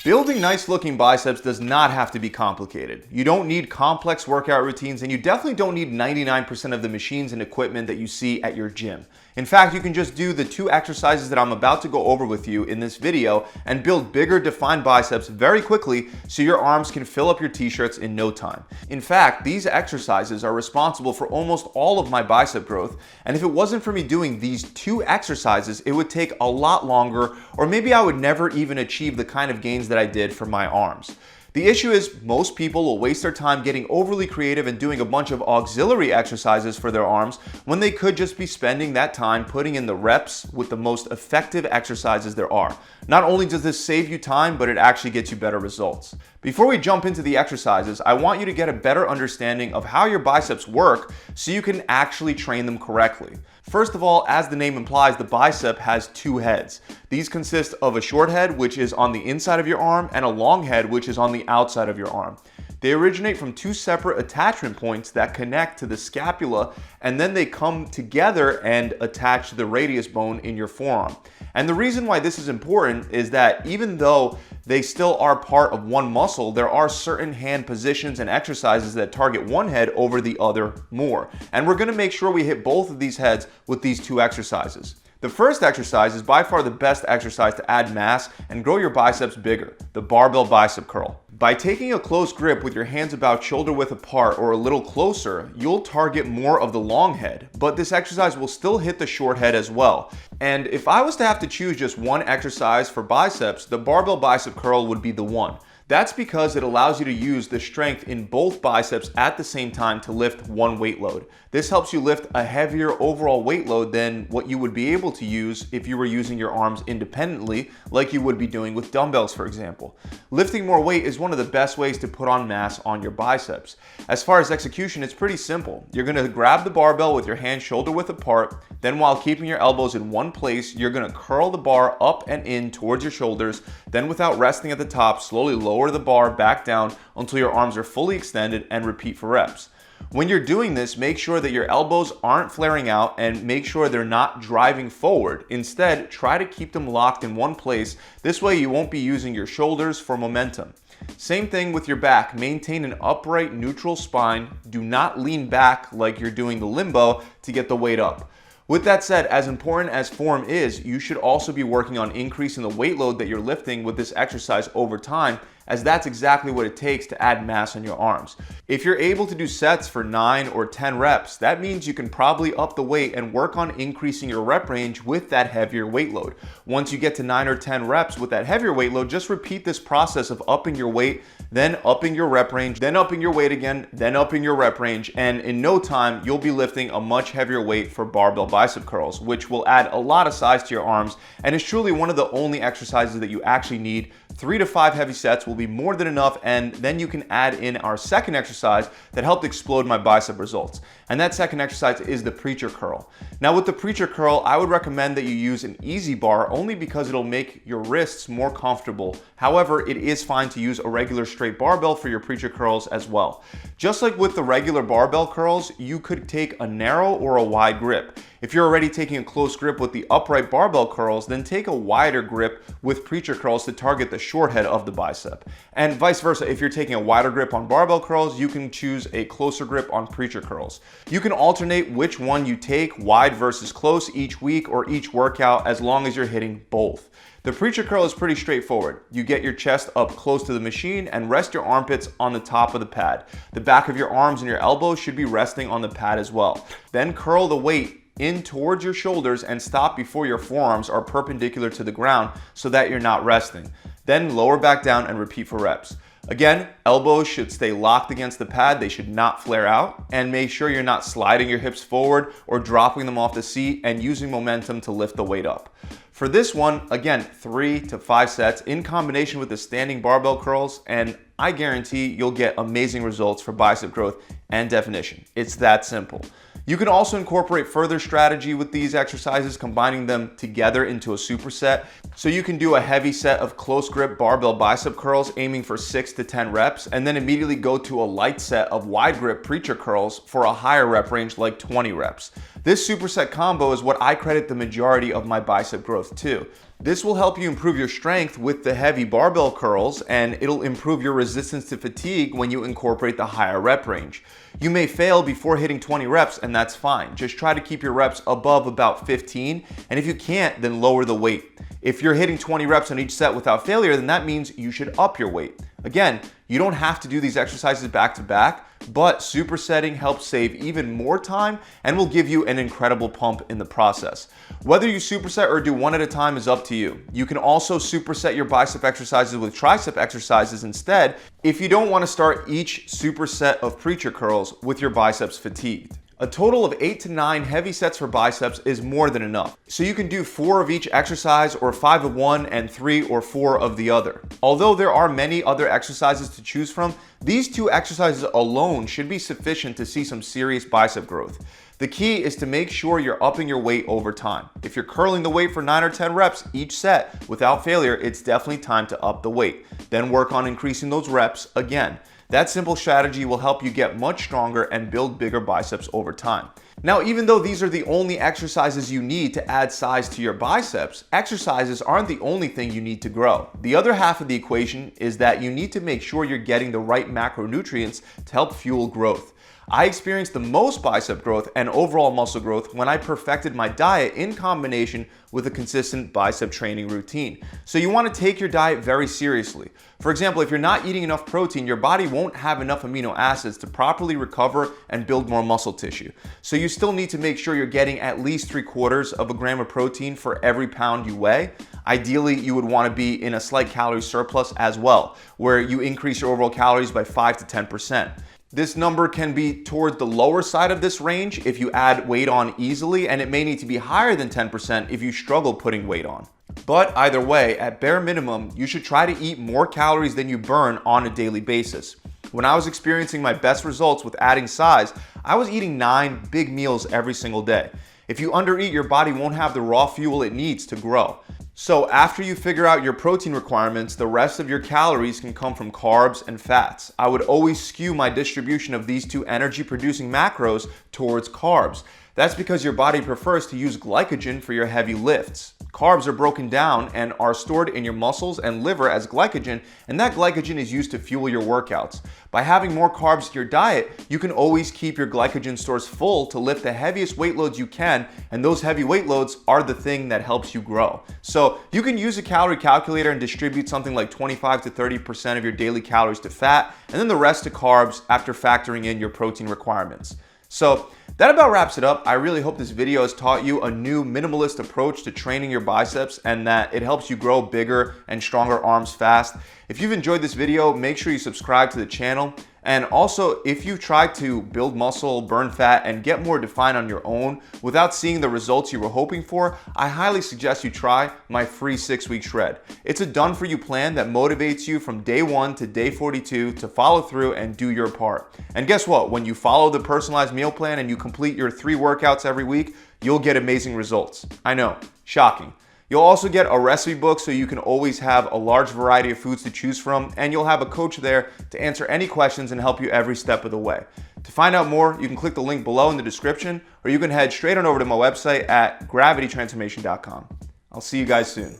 Building nice looking biceps does not have to be complicated. You don't need complex workout routines, and you definitely don't need 99% of the machines and equipment that you see at your gym. In fact, you can just do the 2 exercises that I'm about to go over with you in this video and build bigger defined biceps very quickly so your arms can fill up your t-shirts in no time. In fact, these exercises are responsible for almost all of my bicep growth, and if it wasn't for me doing these 2 exercises, it would take a lot longer, or maybe I would never even achieve the kind of gains that I did for my arms. The issue is most people will waste their time getting overly creative and doing a bunch of auxiliary exercises for their arms when they could just be spending that time putting in the reps with the most effective exercises there are. Not only does this save you time, but it actually gets you better results. Before we jump into the exercises, I want you to get a better understanding of how your biceps work so you can actually train them correctly. First of all, as the name implies, the bicep has 2 heads. These consist of a short head, which is on the inside of your arm, and a long head, which is on the outside of your arm. They originate from 2 separate attachment points that connect to the scapula, and then they come together and attach to the radius bone in your forearm. And the reason why this is important is that even though they still are part of one muscle, there are certain hand positions and exercises that target one head over the other more. And we're gonna make sure we hit both of these heads with these 2 exercises. The first exercise is by far the best exercise to add mass and grow your biceps bigger, the barbell bicep curl. By taking a close grip with your hands about shoulder width apart or a little closer, you'll target more of the long head, but this exercise will still hit the short head as well. And if I was to have to choose just one exercise for biceps, the barbell bicep curl would be the one. That's because it allows you to use the strength in both biceps at the same time to lift one weight load. This helps you lift a heavier overall weight load than what you would be able to use if you were using your arms independently, like you would be doing with dumbbells, for example. Lifting more weight is one of the best ways to put on mass on your biceps. As far as execution, it's pretty simple. You're gonna grab the barbell with your hands shoulder width apart, then while keeping your elbows in one place, you're gonna curl the bar up and in towards your shoulders, then without resting at the top, slowly lower the bar back down until your arms are fully extended and repeat for reps. When you're doing this, make sure that your elbows aren't flaring out and make sure they're not driving forward. Instead, try to keep them locked in one place. This way you won't be using your shoulders for momentum. Same thing with your back. Maintain an upright, neutral spine. Do not lean back like you're doing the limbo to get the weight up. With that said, as important as form is, you should also be working on increasing the weight load that you're lifting with this exercise over time, as that's exactly what it takes to add mass on your arms. If you're able to do sets for 9 or 10 reps, that means you can probably up the weight and work on increasing your rep range with that heavier weight load. Once you get to 9 or 10 reps with that heavier weight load, just repeat this process of upping your weight, then upping your rep range, then upping your weight again, then upping your rep range, and in no time, you'll be lifting a much heavier weight for barbell bicep curls, which will add a lot of size to your arms, and is truly one of the only exercises that you actually need. 3 to 5 heavy sets will be more than enough, and then you can add in our second exercise that helped explode my bicep results. And that second exercise is the preacher curl. Now with the preacher curl, I would recommend that you use an easy bar only because it'll make your wrists more comfortable. However, it is fine to use a regular straight barbell for your preacher curls as well. Just like with the regular barbell curls, you could take a narrow or a wide grip. If you're already taking a close grip with the upright barbell curls, then take a wider grip with preacher curls to target the short head of the bicep. And vice versa, if you're taking a wider grip on barbell curls, you can choose a closer grip on preacher curls. You can alternate which one you take, wide versus close, each week or each workout, as long as you're hitting both. The preacher curl is pretty straightforward. You get your chest up close to the machine and rest your armpits on the top of the pad. The back of your arms and your elbows should be resting on the pad as well. Then curl the weight in towards your shoulders and stop before your forearms are perpendicular to the ground so that you're not resting. Then lower back down and repeat for reps. Again, elbows should stay locked against the pad. They should not flare out, and make sure you're not sliding your hips forward or dropping them off the seat and using momentum to lift the weight up. For this one, again, 3 to 5 sets in combination with the standing barbell curls, and I guarantee you'll get amazing results for bicep growth and definition. It's that simple. You can also incorporate further strategy with these exercises, combining them together into a superset. So you can do a heavy set of close grip barbell bicep curls aiming for 6 to 10 reps, and then immediately go to a light set of wide grip preacher curls for a higher rep range like 20 reps. This superset combo is what I credit the majority of my bicep growth to. This will help you improve your strength with the heavy barbell curls, and it'll improve your resistance to fatigue when you incorporate the higher rep range. You may fail before hitting 20 reps, and that's fine. Just try to keep your reps above about 15, and if you can't, then lower the weight. If you're hitting 20 reps on each set without failure, then that means you should up your weight. Again, you don't have to do these exercises back to back, but supersetting helps save even more time and will give you an incredible pump in the process. Whether you superset or do one at a time is up to you. You can also superset your bicep exercises with tricep exercises instead if you don't want to start each superset of preacher curls with your biceps fatigued. A total of 8 to 9 heavy sets for biceps is more than enough. So you can do 4 of each exercise, or 5 of one and 3 or 4 of the other. Although there are many other exercises to choose from, these 2 exercises alone should be sufficient to see some serious bicep growth. The key is to make sure you're upping your weight over time. If you're curling the weight for 9 or 10 reps each set without failure, it's definitely time to up the weight. Then work on increasing those reps again. That simple strategy will help you get much stronger and build bigger biceps over time. Now, even though these are the only exercises you need to add size to your biceps, exercises aren't the only thing you need to grow. The other half of the equation is that you need to make sure you're getting the right macronutrients to help fuel growth. I experienced the most bicep growth and overall muscle growth when I perfected my diet in combination with a consistent bicep training routine. So you want to take your diet very seriously. For example, if you're not eating enough protein, your body won't have enough amino acids to properly recover and build more muscle tissue. So you still need to make sure you're getting at least 3/4 of a gram of protein for every pound you weigh. Ideally, you would want to be in a slight calorie surplus as well, where you increase your overall calories by 5 to 10%. This number can be toward the lower side of this range if you add weight on easily, and it may need to be higher than 10% if you struggle putting weight on. But either way, at bare minimum, you should try to eat more calories than you burn on a daily basis. When I was experiencing my best results with adding size, I was eating 9 big meals every single day. If you undereat, your body won't have the raw fuel it needs to grow. So after you figure out your protein requirements, the rest of your calories can come from carbs and fats. I would always skew my distribution of these 2 energy-producing macros towards carbs. That's because your body prefers to use glycogen for your heavy lifts. Carbs are broken down and are stored in your muscles and liver as glycogen, and that glycogen is used to fuel your workouts. By having more carbs in your diet, you can always keep your glycogen stores full to lift the heaviest weight loads you can, and those heavy weight loads are the thing that helps you grow. So you can use a calorie calculator and distribute something like 25 to 30% of your daily calories to fat, and then the rest to carbs after factoring in your protein requirements. So that about wraps it up. I really hope this video has taught you a new minimalist approach to training your biceps and that it helps you grow bigger and stronger arms fast. If you've enjoyed this video, make sure you subscribe to the channel. And also, if you try to build muscle, burn fat, and get more defined on your own without seeing the results you were hoping for, I highly suggest you try my free 6-week shred. It's a done-for-you plan that motivates you from day 1 to day 42 to follow through and do your part. And guess what? When you follow the personalized meal plan and you complete your 3 workouts every week, you'll get amazing results. I know, shocking. You'll also get a recipe book so you can always have a large variety of foods to choose from, and you'll have a coach there to answer any questions and help you every step of the way. To find out more, you can click the link below in the description, or you can head straight on over to my website at gravitytransformation.com. I'll see you guys soon.